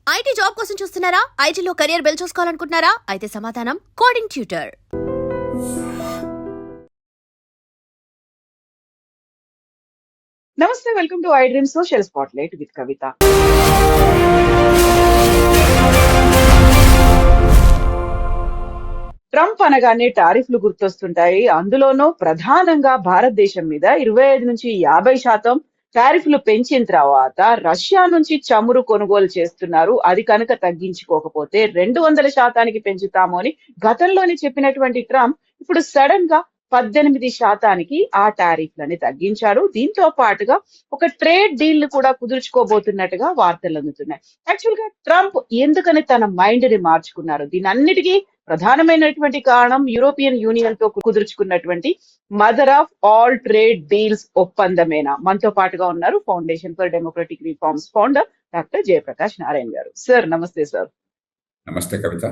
IT job కోసం చూస్తున్నారా? ఐటీలో కెరియర్ బిల్డ్ చూసుకోవాలనుకుంటున్నారా? అయితే సమాధానం కోడింగ్ ట్యూటర్. నమస్తే, welcome to I dream social spotlight with Kavitha. Trump అనగానే టారిఫ్లు గుర్తొస్తుంటాయి. అందులోనూ ప్రధానంగా భారతదేశం మీద 25 నుంచి 50% టారిఫ్లు పెంచిన తర్వాత రష్యా నుంచి చమురు కొనుగోలు చేస్తున్నారు. అది కనుక తగ్గించుకోకపోతే 200% పెంచుతాము అని గతంలోనే చెప్పినటువంటి ట్రంప్ ఇప్పుడు సడన్ గా 18% ఆ టారిఫ్లని తగ్గించారు. దీంతో పాటుగా ఒక ట్రేడ్ డీల్ కూడా కుదుర్చుకోబోతున్నట్టుగా వార్తలు అందుతున్నాయి. యాక్చువల్ గా ట్రంప్ ఎందుకని తన మైండ్ ని మార్చుకున్నారు? దీని అన్నిటికీ ప్రధానమైనటువంటి కారణం యూరోపియన్ యూనియన్ తో కుదుర్చుకున్నటువంటి mother of all trade deals ఒప్పందమేనా? మనతో పాటుగా ఉన్నారు foundation for democratic reforms founder doctor Jayaprakash Narayan garu. Sir నమస్తే. సార్ నమస్తే కవిత.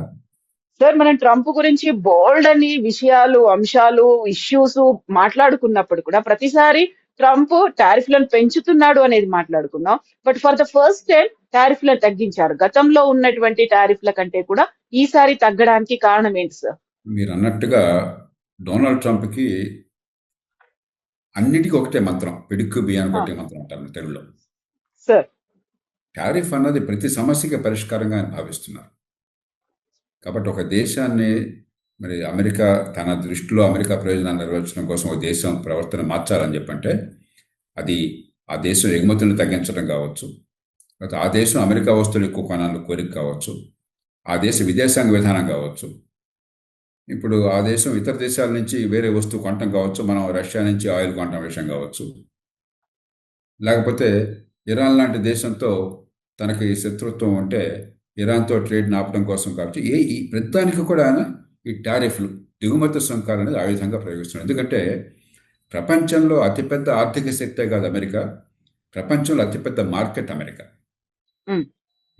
సార్, మనం ట్రంప్ గురించి బోల్డ్ అని విషయాలు, అంశాలు, ఇష్యూస్ మాట్లాడుకున్నప్పుడు కూడా ప్రతిసారి ట్రంప్ టారిఫ్లను పెంచుతున్నాడు అనేది మాట్లాడుకున్నాం. But for the first time టారిఫ్లను తగ్గించారు. గతంలో ఉన్నటువంటి టారిఫ్ల కంటే కూడా ఈసారి తగ్గడానికి కారణం ఏంటి సార్? మీరు అన్నట్టుగా డొనాల్డ్ ట్రంప్ కి అన్నిటికీ ఒకటే మంత్రం, పిడుక్కు బియ్యాన్ని కొట్టే మంత్రం అంటారు తెలుగులో. సార్, టారిఫ్ అన్నది ప్రతి సమస్యకి పరిష్కారంగా ఆయన భావిస్తున్నారు. కాబట్టి ఒక దేశాన్ని మరి అమెరికా తన దృష్టిలో అమెరికా ప్రయోజనాలు నెరవేర్చడం కోసం ఒక దేశం ప్రవర్తన మార్చాలని చెప్పంటే అది ఆ దేశం ఎగుమతులను తగ్గించడం కావచ్చు, లేకపోతే ఆ దేశం అమెరికా వస్తువులు ఎక్కువ కొనాలని కోరిక కావచ్చు, ఆ దేశ విదేశాంగ విధానం కావచ్చు, ఇప్పుడు ఆ దేశం ఇతర దేశాల నుంచి వేరే వస్తువు కొనటం కావచ్చు, మనం రష్యా నుంచి ఆయిల్ కొనటం విషయం కావచ్చు, లేకపోతే ఇరాన్ లాంటి దేశంతో తనకి శత్రుత్వం ఉంటే ఇరాన్తో ట్రేడ్ ఆపడం కోసం కావచ్చు, ఈ ప్రతిదానికి కూడా ఈ టారిఫ్లు, దిగుమతి సుంకాలు అనేది ఆయుధంగా ప్రయోగిస్తున్నారు. ఎందుకంటే ప్రపంచంలో అతిపెద్ద ఆర్థిక శక్తే కాదు అమెరికా, ప్రపంచంలో అతిపెద్ద మార్కెట్ అమెరికా.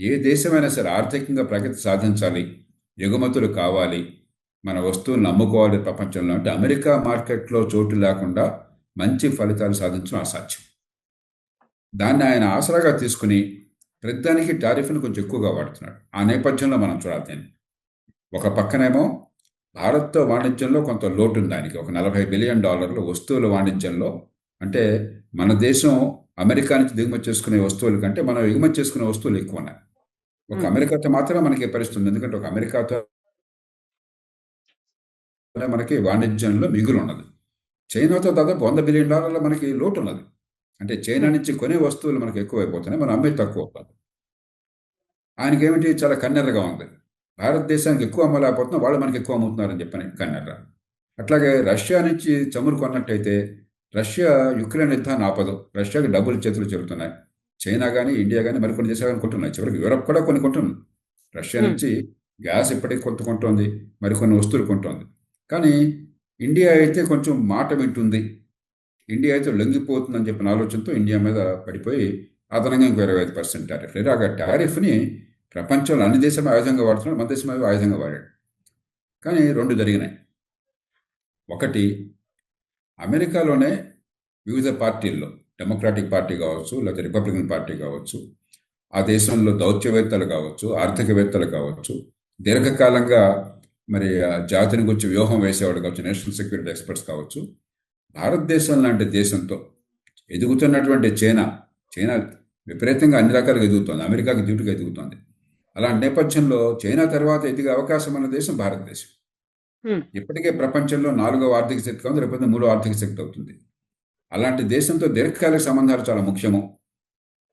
ఏ దేశమైనా సరే ఆర్థికంగా ప్రగతి సాధించాలి, ఎగుమతులు కావాలి, మన వస్తువులను అమ్ముకోవాలి ప్రపంచంలో అంటే అమెరికా మార్కెట్లో చోటు లేకుండా మంచి ఫలితాలు సాధించడం అసాధ్యం. దాన్ని ఆయన ఆసరాగా తీసుకుని ప్రతిదానికి టారిఫ్ను కొంచెం ఎక్కువగా వాడుతున్నాడు. ఆ నేపథ్యంలో మనం చూడాలి దీన్ని. ఒక పక్కనేమో భారత్తో వాణిజ్యంలో కొంత లోటు ఉంది దానికి, ఒక $40 బిలియన్ వస్తువుల వాణిజ్యంలో. అంటే మన దేశం అమెరికా నుంచి దిగుమతి చేసుకునే వస్తువుల కంటే మనం ఎగుమతి చేసుకునే వస్తువులు ఎక్కువ ఉన్నాయి. ఒక అమెరికాతో మాత్రమే మనకి పరిస్థితుంది, ఎందుకంటే ఒక అమెరికాతో మనకి వాణిజ్యంలో మిగులు ఉన్నది. చైనాతో దాదాపు $100 బిలియన్ మనకి లోటు ఉన్నది. అంటే చైనా నుంచి కొనే వస్తువులు మనకు ఎక్కువైపోతున్నాయి, మనం అమ్మే తక్కువ అవుతుంది. ఆయనకి ఏమిటి, చాలా కన్నెర్రగా ఉంది. భారతదేశానికి ఎక్కువ అమ్మలేకపోతున్నాం, వాళ్ళు మనకి ఎక్కువ అమ్ముతున్నారని చెప్పని కన్నెర్ర. అట్లాగే రష్యా నుంచి చమురు కొన్నట్టయితే రష్యా యుక్రెయిన్ యుద్ధాన్ని ఆపదు, రష్యాకి డబ్బులు చేతులు చెబుతున్నాయి. చైనా కానీ ఇండియా కానీ మరికొన్ని దేశాలు కొంటున్నాయి, చివరికి యూరప్ కూడా కొన్ని కొంటుంది. రష్యా నుంచి గ్యాస్ ఇప్పటికీ కొంత కొంటుంది, మరికొన్ని వస్తువులు కొంటుంది. కానీ ఇండియా అయితే కొంచెం మాట వింటుంది, ఇండియా అయితే లొంగిపోతుందని చెప్పిన ఆలోచనతో ఇండియా మీద పడిపోయి అదనంగా ఇంకో 25% టారిఫ్. ఇలాగ టారిఫ్ని ప్రపంచంలో అన్ని దేశాలు ఆయుధంగా వాడుతున్నాడు, మన దేశం అవి ఆయుధంగా వాడాడు. కానీ రెండు జరిగినాయి. ఒకటి, అమెరికాలోనే వివిధ పార్టీల్లో, డెమోక్రాటిక్ పార్టీ కావచ్చు, లేకపోతే రిపబ్లికన్ పార్టీ కావచ్చు, ఆ దేశంలో దౌత్యవేత్తలు కావచ్చు, ఆర్థికవేత్తలు కావచ్చు, దీర్ఘకాలంగా మరి జాతిని గురించి వ్యూహం వేసేవాడు కావచ్చు, నేషనల్ సెక్యూరిటీ ఎక్స్పర్ట్స్ కావచ్చు, భారతదేశం లాంటి దేశంతో ఎదుగుతున్నటువంటి చైనా విపరీతంగా అన్ని రకాలుగా ఎదుగుతోంది, అమెరికాకి ధీటుగా ఎదుగుతోంది. అలాంటి నేపథ్యంలో చైనా తర్వాత ఎదిగే అవకాశం ఉన్న దేశం భారతదేశం. ఇప్పటికే ప్రపంచంలో 4వ ఆర్థిక శక్తి ఉంది, రేపు 3వ ఆర్థిక శక్తి అవుతుంది. అలాంటి దేశంతో దీర్ఘకాలిక సంబంధాలు చాలా ముఖ్యము.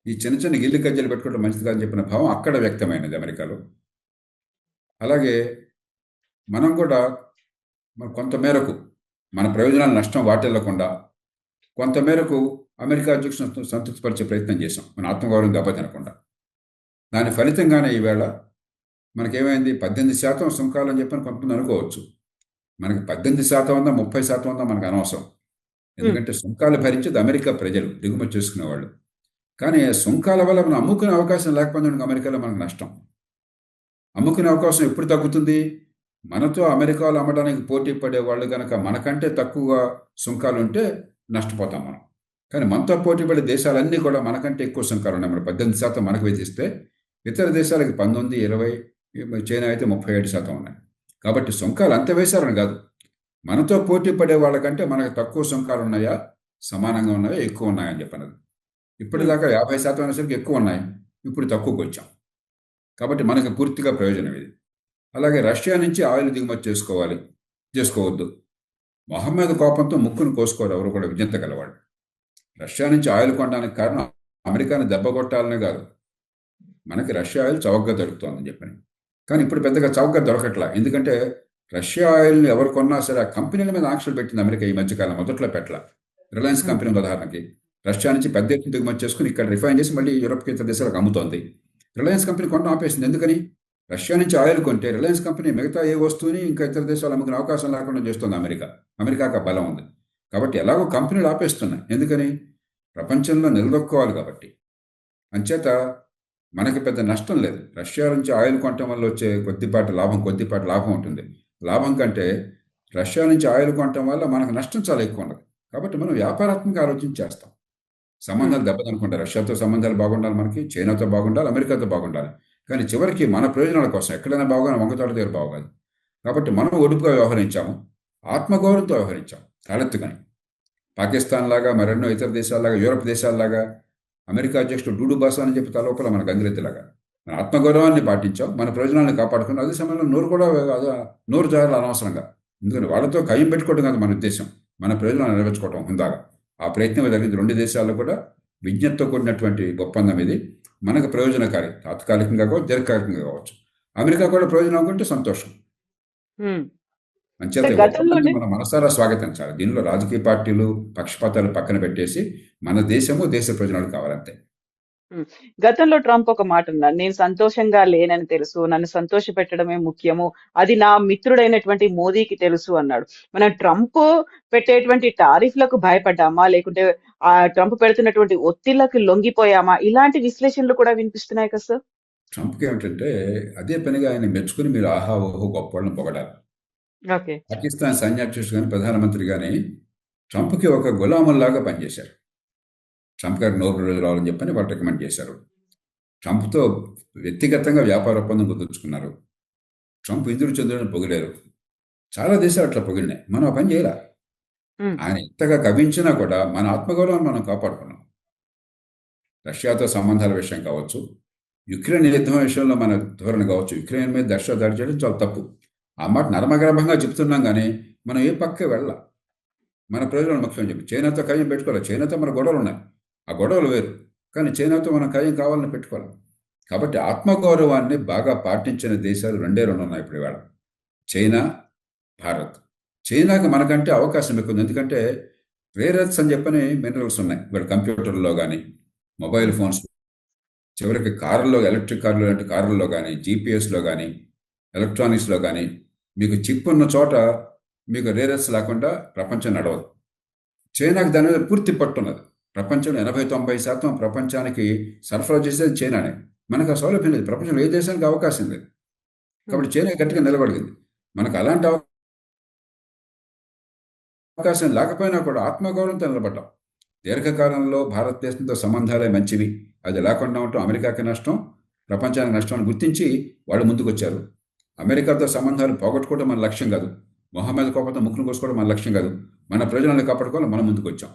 ఈ చిన్న చిన్న గిల్లి కజ్జలు పెట్టుకోవడం మంచిది కాదని చెప్పిన భావం అక్కడ వ్యక్తమైనది అమెరికాలో. అలాగే మనం కూడా కొంతమేరకు మన ప్రయోజనాలు నష్టం వాటిల్లకుండా కొంతమేరకు అమెరికా అధ్యక్షులను సంతృప్తిపరిచే ప్రయత్నం చేశాం, మన ఆత్మగౌరవం దెబ్బతినకుండా. దాని ఫలితంగానే ఈవేళ మనకేమైంది, 18% సుంకాలు అని చెప్పని కొంతమంది అనుకోవచ్చు. మనకి 18% ఉందా 30% ఉందా మనకు అనవసరం, ఎందుకంటే సుంకాలు భరించేది అమెరికా ప్రజలు, దిగుమతి చేసుకునేవాళ్ళు. కానీ సుంకాల వల్ల మనం అమ్ముకునే అవకాశం లేకపోతే అమెరికాలో మనకు నష్టం. అమ్ముకునే అవకాశం ఎప్పుడు తగ్గుతుంది, మనతో అమెరికాలో అమ్మడానికి పోటీ పడే వాళ్ళు కనుక మనకంటే తక్కువగా సుంకాలు ఉంటే నష్టపోతాం మనం. కానీ మనతో పోటీ పడే దేశాలన్నీ కూడా మనకంటే ఎక్కువ సుంకాలు ఉన్నాయి. మనం 18% మనకు విధిస్తే ఇతర దేశాలకి 19, 20, చైనా అయితే 37% ఉన్నాయి. కాబట్టి సుంకాలు అంత వేశారని కాదు. మనతో పోటీ పడే వాళ్ళకంటే మనకు తక్కువ సుంకాలు ఉన్నాయా, సమానంగా ఉన్నాయా, ఎక్కువ ఉన్నాయా అని చెప్పినది. ఇప్పటిదాకా 50% అనేసరికి ఎక్కువ ఉన్నాయి, ఇప్పుడు తక్కువకి వచ్చాం. కాబట్టి మనకి పూర్తిగా ప్రయోజనం ఇది. అలాగే రష్యా నుంచి ఆయిల్ దిగుమతి చేసుకోవద్దు. మొహమ్మద్ కోపంతో ముక్కును కోసుకోరు ఎవరు కూడా విజ్ఞత గలవాడు. రష్యా నుంచి ఆయిల్ కొనడానికి కారణం అమెరికాని దెబ్బ కొట్టాలనే కాదు, మనకి రష్యా ఆయిల్ చౌకగా దొరుకుతుందని చెప్పని. కానీ ఇప్పుడు పెద్దగా చౌకగా దొరకట్లా. ఎందుకంటే రష్యా ఆయిల్ని ఎవరు కొన్నా సరే ఆ కంపెనీల మీద ఆంక్షలు పెట్టింది అమెరికా ఈ మధ్యకాలం. మొదట్లో పెట్టల. రిలయన్స్ కంపెనీ ఉదాహరణకి రష్యా నుంచి పెద్ద ఎత్తున దిగుమతి చేసుకుని ఇక్కడ రిఫైన్ చేసి మళ్ళీ యూరోప్కి ఇతర దేశాలకు అమ్ముతోంది. రిలయన్స్ కంపెనీ కొనడం ఆపేసింది. ఎందుకని? రష్యా నుంచి ఆయిల్ కొంటే రిలయన్స్ కంపెనీ మిగతా ఏ వస్తువుని ఇంకా ఇతర దేశాలు అమ్ముకునే అవకాశం లేకుండా చేస్తుంది అమెరికాకు ఆ బలం ఉంది. కాబట్టి ఎలాగో కంపెనీలు ఆపేస్తున్నాయి. ఎందుకని? ప్రపంచంలో నిలదొక్కోవాలి కాబట్టి. అంచేత మనకి పెద్ద నష్టం లేదు. రష్యా నుంచి ఆయిల్ కొనటం వల్ల వచ్చే కొద్దిపాటి లాభం ఉంటుంది. లాభం కంటే రష్యా నుంచి ఆయిల్ కొనటం వల్ల మనకు నష్టం చాలా ఎక్కువ ఉన్నది. కాబట్టి మనం వ్యాపారాత్మక ఆలోచన చేస్తాం. సంబంధాలు దెబ్బతనుకుంటారు. రష్యాతో సంబంధాలు బాగుండాలి, మనకి చైనాతో బాగుండాలి, అమెరికాతో బాగుండాలి. కానీ చివరికి మన ప్రయోజనాల కోసం ఎక్కడైనా బాగుండాలి, వంగతోట దగ్గర బాగోదు. కాబట్టి మనం ఒడుపుగా వ్యవహరించాము, ఆత్మగౌరవంతో వ్యవహరించాం తలెత్తుకని. పాకిస్తాన్ లాగా, మరెన్నో ఇతర దేశాల్లాగా, యూరప్ దేశాల్లాగా అమెరికా అధ్యక్షుడు డూడు బాసా అని చెప్పి తలోపల మన గంగిరెద్దులాగా మన ఆత్మగౌరవాన్ని పాటించాం, మన ప్రయోజనాలను కాపాడుకున్నాం. అదే సమయంలో నోరు జారాలి అనవసరంగా. ఎందుకంటే వాళ్ళతో కయ్యం పెట్టుకోవడం కాదు మన ఉద్దేశం, మన ప్రయోజనాలు నెరవేర్చుకోవటం ఉందాగా. ఆ ప్రయత్నం జరిగింది. రెండు దేశాల్లో కూడా విజ్ఞతతో కూడినటువంటి ఒప్పందం ఇది. మనకు ప్రయోజనకారి, తాత్కాలికంగా కావచ్చు, దీర్ఘకాలికంగా కావచ్చు. అమెరికా కూడా ప్రయోజనం అనుకుంటే సంతోషం. అంచేత ఒప్పందాన్ని మనం మనసారా స్వాగతించాలి. దీనిలో రాజకీయ పార్టీలు, పక్షపాతాలు పక్కన పెట్టేసి మన దేశము, దేశ ప్రయోజనాలు కావాలంతే. గతంలో ట్రంప్ ఒక మాట అన్నాడు, నేను సంతోషంగా లేనని తెలుసు, నన్ను సంతోష పెట్టడమే ముఖ్యము, అది నా మిత్రుడైనటువంటి మోదీకి తెలుసు అన్నాడు. మనం ట్రంప్ పెట్టేటువంటి టారిఫ్లకు భయపడ్డామా, లేకుంటే ఆ ట్రంప్ పెడుతున్నటువంటి ఒత్తిళ్లకు లొంగిపోయామా? ఇలాంటి విశ్లేషణలు కూడా వినిపిస్తున్నాయి కదా సార్. ట్రంప్కి ఏమిటంటే అదే పనిగా ఆయన మెచ్చుకుని మీరు ఆహా ఓహో గొప్పవాళ్ళని పొగడాలి. పాకిస్తాన్ సైన్యాధ్యక్షుడు కానీ ప్రధానమంత్రి కానీ ట్రంప్కి ఒక గులాముల్లాగా పనిచేశారు. ట్రంప్ గారికి నోబెల్ ప్రైజ్ రావాలని చెప్పని వాళ్ళు రికమెండ్ చేశారు. ట్రంప్తో వ్యక్తిగతంగా వ్యాపార ఒప్పందం కుదుర్చుకున్నారు. ట్రంప్ ఇంద్రుడు చంద్రుడిని పొగిడారు. చాలా దేశాలు అట్లా పొగిడినాయి. మనం ఆ పని చేయాల. ఆయన ఎంతగా కవించినా కూడా మన ఆత్మగౌరవాన్ని మనం కాపాడుకున్నాం. రష్యాతో సంబంధాల విషయం కావచ్చు, యుక్రెయిన్ యుద్ధం విషయంలో మన ధోరణి కావచ్చు, యుక్రెయిన్ మీద రష్యా దాడి చేయడం చాలా తప్పు. ఆ మాట నర్మగర్భంగా చెప్తున్నాం, కానీ మనం ఏ పక్క వెళ్ళాలి. మన ప్రయోజనాలు ముఖ్యం చెప్పి చైనాతో కయ్యం పెట్టుకోవాలి. చైనాతో మన గొడవలు ఉన్నాయి, ఆ గొడవలు వేరు. కానీ చైనాతో మనం కయ్యం కావాలని పెట్టుకోవాలి. కాబట్టి ఆత్మగౌరవాన్ని బాగా పాటించిన దేశాలు రెండే ఉన్నాయి ఇప్పుడు ఇవాళ, చైనా, భారత్. చైనాకి మనకంటే అవకాశం ఎక్కువ ఉంది. ఎందుకంటే రేర్ ఎర్త్స్ అని చెప్పని మినరల్స్ ఉన్నాయి ఇక్కడ, కంప్యూటర్లో కానీ, మొబైల్ ఫోన్స్, చివరికి కార్లలో, ఎలక్ట్రిక్ కార్లు లాంటి కార్లలో కానీ, జీపీఎస్లో కానీ, ఎలక్ట్రానిక్స్లో కానీ మీకు చిప్ ఉన్న చోట మీకు రేర్ ఎర్త్స్ లేకుండా ప్రపంచం నడవదు. చైనాకి దాని మీద పూర్తి పట్టున్నది. ప్రపంచంలో 80-90% ప్రపంచానికి సరఫరా చేసేది చైనానే. మనకు ఆ సౌలభ్యం లేదు. ప్రపంచంలో ఏ దేశానికి అవకాశం లేదు. కాబట్టి చైనా గట్టిగా నిలబడింది. మనకు అలాంటి అవకాశం లేకపోయినా కూడా ఆత్మగౌరవంతో నిలబడ్డాం. దీర్ఘకాలంలో భారతదేశంతో సంబంధాలే మంచివి, అది లేకుండా ఉండటం అమెరికాకి నష్టం, ప్రపంచానికి నష్టం అని గుర్తించి వాళ్ళు ముందుకు వచ్చారు. అమెరికాతో సంబంధాలు పోగొట్టుకోవడం మన లక్ష్యం కాదు, మొహమ్మద్ కోపంతో ముక్కును కోసుకోవడం మన లక్ష్యం కాదు. మన ప్రయోజనాలను కాపాడుకోవాలి, మనం ముందుకు వచ్చాం.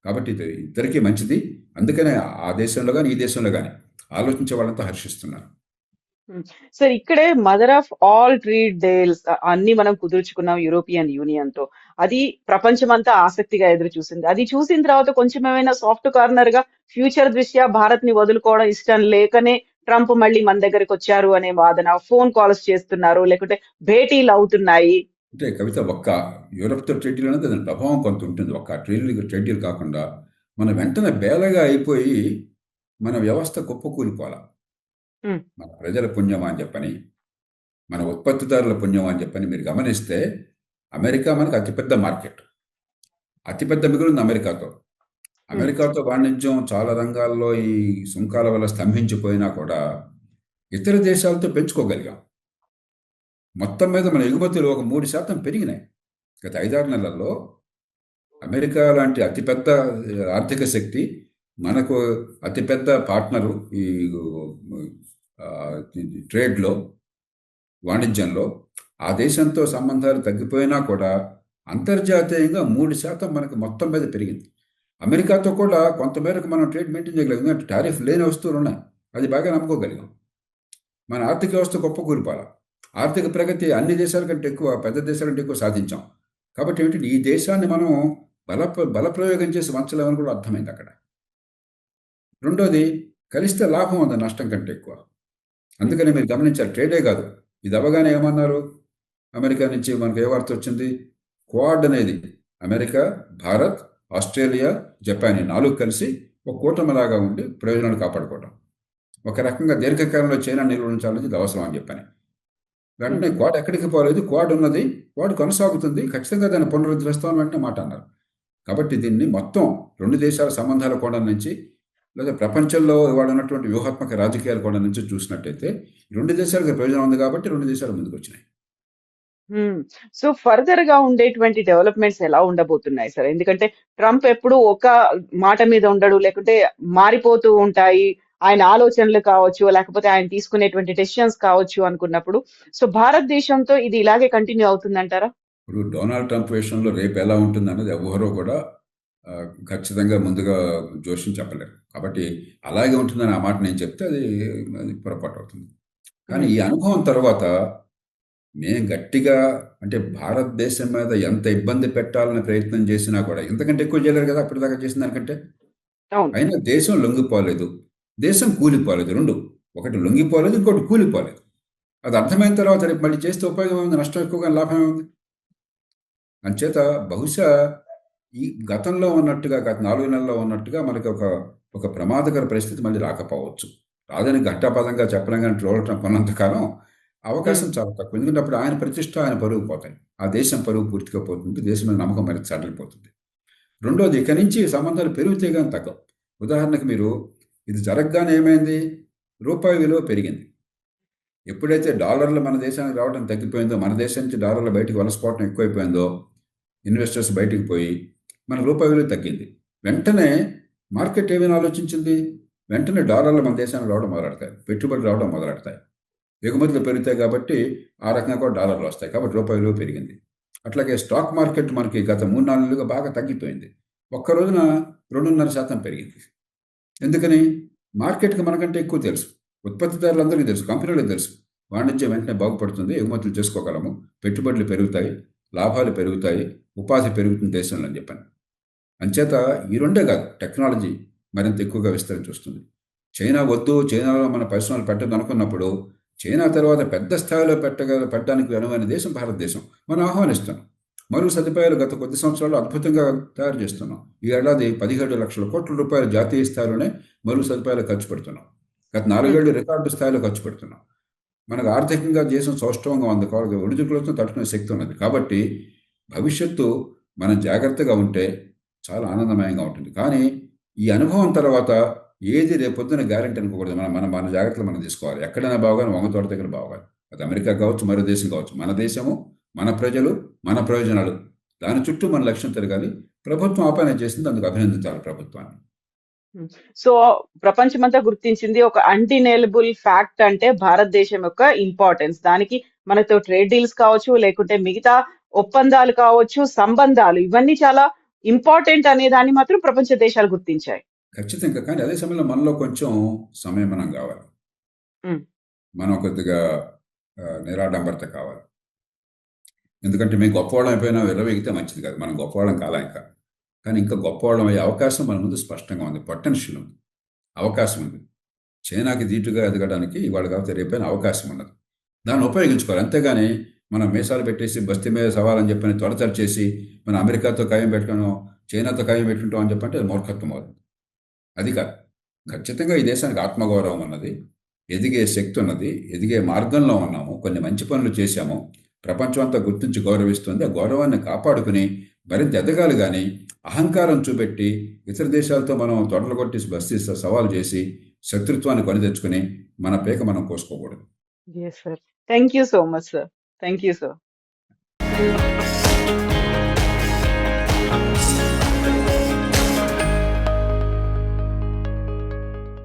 కాబట్టి ఇది ఇద్దరికీ మంచిది. అందుకనే ఆ దేశంలో కానీ, ఈ దేశంలో కానీ ఆలోచించే వాళ్ళంతా హర్షిస్తున్నారు. సార్, ఇక్కడే mother of all trade deals అన్ని మనం కుదుర్చుకున్నాం యూరోపియన్ యూనియన్ తో. అది ప్రపంచమంతా ఆసక్తిగా ఎదురు చూసింది. అది చూసిన తర్వాత కొంచెం ఏమైనా సాఫ్ట్ కార్నర్ గా ఫ్యూచర్ దృష్ట్యా భారత్ ని వదులుకోవడం ఇష్టం లేకనే ట్రంప్ మళ్ళీ మన దగ్గరికి వచ్చారు అనే వాదన, ఫోన్ కాల్స్ చేస్తున్నారు, లేకుంటే భేటీలు అవుతున్నాయి. అంటే కవిత, ఒక్క యూరప్తో ట్రేడ్ అనేది దాని ప్రభావం కొంత ఉంటుంది. ఒక్క ట్రేడ్ డీల్ కాకుండా మనం వెంటనే బేలగా అయిపోయి మన వ్యవస్థ కుప్పకూలిపోవాలి. మన ప్రజల పుణ్యమా అని చెప్పని, మన ఉత్పత్తిదారుల పుణ్యమా అని చెప్పని మీరు గమనిస్తే అమెరికా మనకు అతిపెద్ద మార్కెట్, అతిపెద్ద మిగులుంది అమెరికాతో. అమెరికాతో వాణిజ్యం చాలా రంగాల్లో ఈ సుంకాల వల్ల స్తంభించిపోయినా కూడా ఇతర దేశాలతో పెంచుకోగలిగాం. మొత్తం మీద మన ఎగుమతులు ఒక 3% పెరిగినాయి గత 5-6 నెలల్లో. అమెరికా లాంటి అతిపెద్ద ఆర్థిక శక్తి, మనకు అతిపెద్ద పార్ట్నరు, ఈ ట్రేడ్లో, వాణిజ్యంలో ఆ దేశంతో సంబంధాలు తగ్గిపోయినా కూడా అంతర్జాతీయంగా 3% మనకు మొత్తం మీద పెరిగింది. అమెరికాతో కూడా కొంతమేరకు మనం ట్రేడ్ మెయింటైన్ చేయగలిగాం. ఎందుకంటే టారిఫ్ లేని వస్తువులు ఉన్నాయి, అది బాగా నమ్ముకోగలిగాం. మన ఆర్థిక వ్యవస్థ గొప్ప కూలిపాల, ఆర్థిక ప్రగతి అన్ని దేశాల కంటే ఎక్కువ, పెద్ద దేశాల కంటే ఎక్కువ సాధించాం. కాబట్టి ఏంటంటే ఈ దేశాన్ని మనం బలప్రయోగం చేసి వంచలేమని కూడా అర్థమైంది అక్కడ. రెండోది, కలిస్తే లాభం ఉంది నష్టం కంటే ఎక్కువ. అందుకని మీరు గమనించారు, ట్రేడే కాదు, ఇది అవగానే ఏమన్నారు, అమెరికా నుంచి మనకు ఏ వార్త వచ్చింది, క్వాడ్ అనేది అమెరికా, భారత్, ఆస్ట్రేలియా, జపాన్ ఈ 4 కలిసి ఒక కూటమిలాగా ఉండి ప్రయోజనాలు కాపాడుకోవడం. ఒక రకంగా దీర్ఘకాలంలో చైనా నిల్వహించాలని ఇది అవసరం అని చెప్పని వెంటనే క్వాడ్ ఎక్కడికి పోలేదు, క్వాడ్ ఉన్నది, క్వాడ్ కొనసాగుతుంది, ఖచ్చితంగా దాన్ని పునరుద్ధరిస్తామని వెంటనే మాట అన్నారు. కాబట్టి దీన్ని మొత్తం 2 దేశాల సంబంధాల కోణం నుంచి, లేదా ప్రపంచంలో ఇవాళ ఉన్నటువంటి వ్యూహాత్మక రాజకీయాల కోణం నుంచి చూసినట్టయితే 2 దేశాలకు ప్రయోజనం ఉంది కాబట్టి 2 దేశాలు ముందుకు వచ్చినాయి. సో ఫర్దర్ గా ఉండేటువంటి డెవలప్మెంట్స్ ఎలా ఉండబోతున్నాయి సార్? ఎందుకంటే ట్రంప్ ఎప్పుడు ఒక మాట మీద ఉండడు, లేకుంటే మారిపోతూ ఉంటాయి ఆయన ఆలోచనలు కావచ్చు, లేకపోతే ఆయన తీసుకునేటువంటి డెసిషన్స్ కావచ్చు అనుకున్నప్పుడు, సో భారతదేశంతో ఇది ఇలాగే కంటిన్యూ అవుతుందంటారా? ఇప్పుడు డొనాల్డ్ ట్రంప్ విషయంలో రేపు ఎలా ఉంటుంది అన్నది ఎవరో కూడా ఖచ్చితంగా ముందుగా జోష్యం చెప్పలేరు. కాబట్టి అలాగే ఉంటుందని ఆ మాట నేను చెప్తే అది పొరపాటు అవుతుంది. కానీ ఈ అనుభవం తర్వాత మేము గట్టిగా, అంటే భారతదేశం మీద ఎంత ఇబ్బంది పెట్టాలని ప్రయత్నం చేసినా కూడా ఇంతకంటే ఎక్కువ చేయలేరు కదా అప్పటిదాకా చేసిన దానికంటే. అవును. అయినా దేశం లొంగిపోలేదు, దేశం కూలిపోలేదు. రెండు, ఒకటి లొంగిపోలేదు, ఇంకోటి కూలిపోలేదు. అది అర్థమైన తర్వాత రేపు మళ్ళీ చేస్తే ఉపయోగం ఏముంది, నష్టం ఎక్కువగా లాభం ఏముంది. అంచేత బహుశా ఈ గతంలో ఉన్నట్టుగా, గత 4 నెలల్లో ఉన్నట్టుగా మనకి ఒక ప్రమాదకర పరిస్థితి మళ్ళీ రాకపోవచ్చు. రాదని ఘంటాపదంగా చెప్పలేం, కానీ డొనాల్డ్ ట్రంప్ ఉన్నంతకాలం అవకాశం చాలా తక్కువ. ఎందుకంటే అప్పుడు ఆయన ప్రతిష్ట, ఆయన పరువు పోతాయి, ఆ దేశం పరువు పూర్తిగా పోతుంది, దేశం మీద నమ్మకం మరింత సడలిపోతుంది. రెండోది, ఇక నుంచి సంబంధాలు పెరిగితే కానీ తగ్గవు. ఉదాహరణకు మీరు ఇది జరగగానే ఏమైంది, రూపాయి విలువ పెరిగింది. ఎప్పుడైతే డాలర్లు మన దేశానికి రావడం తగ్గిపోయిందో, మన దేశం నుంచి డాలర్లు బయటికి వలసపోవడం ఎక్కువైపోయిందో, ఇన్వెస్టర్స్ బయటికి పోయి మన రూపాయి విలువ తగ్గింది. వెంటనే మార్కెట్ ఏమైనా ఆలోచించింది, వెంటనే డాలర్లు మన దేశానికి రావడం మొదలెడతాయి, పెట్టుబడులు రావడం మొదలెడతాయి, ఎగుమతులు పెరుగుతాయి కాబట్టి ఆ రకంగా కూడా డాలర్లు వస్తాయి, కాబట్టి రూపాయి విలువ పెరిగింది. అట్లాగే స్టాక్ మార్కెట్ మనకి గత 3-4 నెలలుగా బాగా తగ్గిపోయింది. ఒక్క రోజున 2.5% పెరిగింది. ఎందుకని? మార్కెట్కి మనకంటే ఎక్కువ తెలుసు, ఉత్పత్తిదారులందరికీ తెలుసు, కంపెనీలకు తెలుసు, వాణిజ్యం వెంటనే బాగుపడుతుంది, ఎగుమతులు చేసుకోగలము, పెట్టుబడులు పెరుగుతాయి, లాభాలు పెరుగుతాయి, ఉపాధి పెరుగుతుంది దేశంలో అని చెప్పాను. అంచేత ఈ రెండే కాదు, టెక్నాలజీ మరింత ఎక్కువగా విస్తరించి వస్తుంది. చైనా వద్దు, చైనాలో మన పరిశ్రమలు పెట్టదు అనుకున్నప్పుడు చైనా తర్వాత పెద్ద స్థాయిలో పెట్టడానికి అనువైన దేశం భారతదేశం. మనం ఆహ్వానిస్తున్నాం. మరుగు సదుపాయాలు గత కొద్ది సంవత్సరాలు అద్భుతంగా తయారు చేస్తున్నాం. ఈ ఏడాది 17 లక్షల కోట్ల రూపాయలు జాతీయ స్థాయిలోనే మరుగు సదుపాయాలు ఖర్చు పెడుతున్నాం. గత 4 ఏళ్ళు రికార్డు స్థాయిలో ఖర్చు పెడుతున్నాం. మనకు ఆర్థికంగా దేశం సౌష్ఠవంగా ఉంది, కాబట్టి ఒడిదుడుకులతో తట్టుకునే శక్తి ఉన్నది. కాబట్టి భవిష్యత్తు మనం జాగ్రత్తగా ఉంటే చాలా ఆనందమయంగా ఉంటుంది. కానీ ఈ అనుభవం తర్వాత ఏది రేపొద్దున గ్యారెంటీ అనుకోకూడదు. మన జాగ్రత్తలు మనం తీసుకోవాలి. ఎక్కడైనా బాగానే వంగతోట దగ్గర బాగాలి. అది అమెరికా కావచ్చు, మరో దేశం కావచ్చు, మన దేశము, మన ప్రజలు, మన ప్రయోజనాలు, దాని చుట్టూ మన లక్ష్యం తిరగాలి. ప్రభుత్వం ఆ పని చేసింది, అందుకు అభినందించాలి ప్రభుత్వాన్ని. సో ప్రపంచమంతా గుర్తించింది ఒక అన్డినైలబుల్ ఫ్యాక్ట్ అంటే భారతదేశం యొక్క ఇంపార్టెన్స్. దానికి మనతో ట్రేడ్ డీల్స్ కావచ్చు, లేకుంటే మిగతా ఒప్పందాలు కావచ్చు, సంబంధాలు, ఇవన్నీ చాలా ఇంపార్టెంట్ అనే దాన్ని మాత్రం ప్రపంచ దేశాలు గుర్తించాయి. ఖచ్చితంగా. కానీ అదే సమయంలో మనలో కొంచెం సంయమనం కావాలి, మనం కొద్దిగా నిరాడంబరత కావాలి. ఎందుకంటే మేము గొప్పవాళ్ళం అయిపోయినా విర్రవీగితే మంచిది కాదు. మనం గొప్పవాళ్ళం కాలా ఇంకా. కానీ ఇంకా గొప్పవాళ్ళం అయ్యే అవకాశం మన ముందు స్పష్టంగా ఉంది, పొటెన్షియల్ ఉంది, అవకాశం ఉంది. చైనాకి దీటుగా ఎదగడానికి ఇవాళ కాకపోతే రేపైనా అవకాశం ఉన్నది, దాన్ని ఉపయోగించుకోవాలి. అంతేగాని మనం మీసాలు పెట్టేసి బస్తీ మీద సవాలని చెప్పని త్వరతర చేసి మన అమెరికాతో ఖాయం పెట్టుకున్నాం, చైనాతో ఖాయం పెట్టుకుంటాం అని చెప్పంటే అది మూర్ఖత్వం అవుతుంది. అది కాదు. ఖచ్చితంగా ఈ దేశానికి ఆత్మగౌరవం ఉన్నది, ఎదిగే శక్తి ఉన్నది, ఎదిగే మార్గంలో ఉన్నాము, కొన్ని మంచి పనులు చేశాము, ప్రపంచం అంతా గుర్తించి గౌరవిస్తుంది. ఆ గౌరవాన్ని కాపాడుకుని మరింత ఎదగాలి. కానీ అహంకారం చూపెట్టి ఇతర దేశాలతో మనం తొడలు కొట్టి బస్తీ సవాలు చేసి శత్రుత్వాన్ని కొని తెచ్చుకుని మన పేక మనం కోసుకోకూడదు. Yes, sir. Thank you so much, sir. Thank you, sir.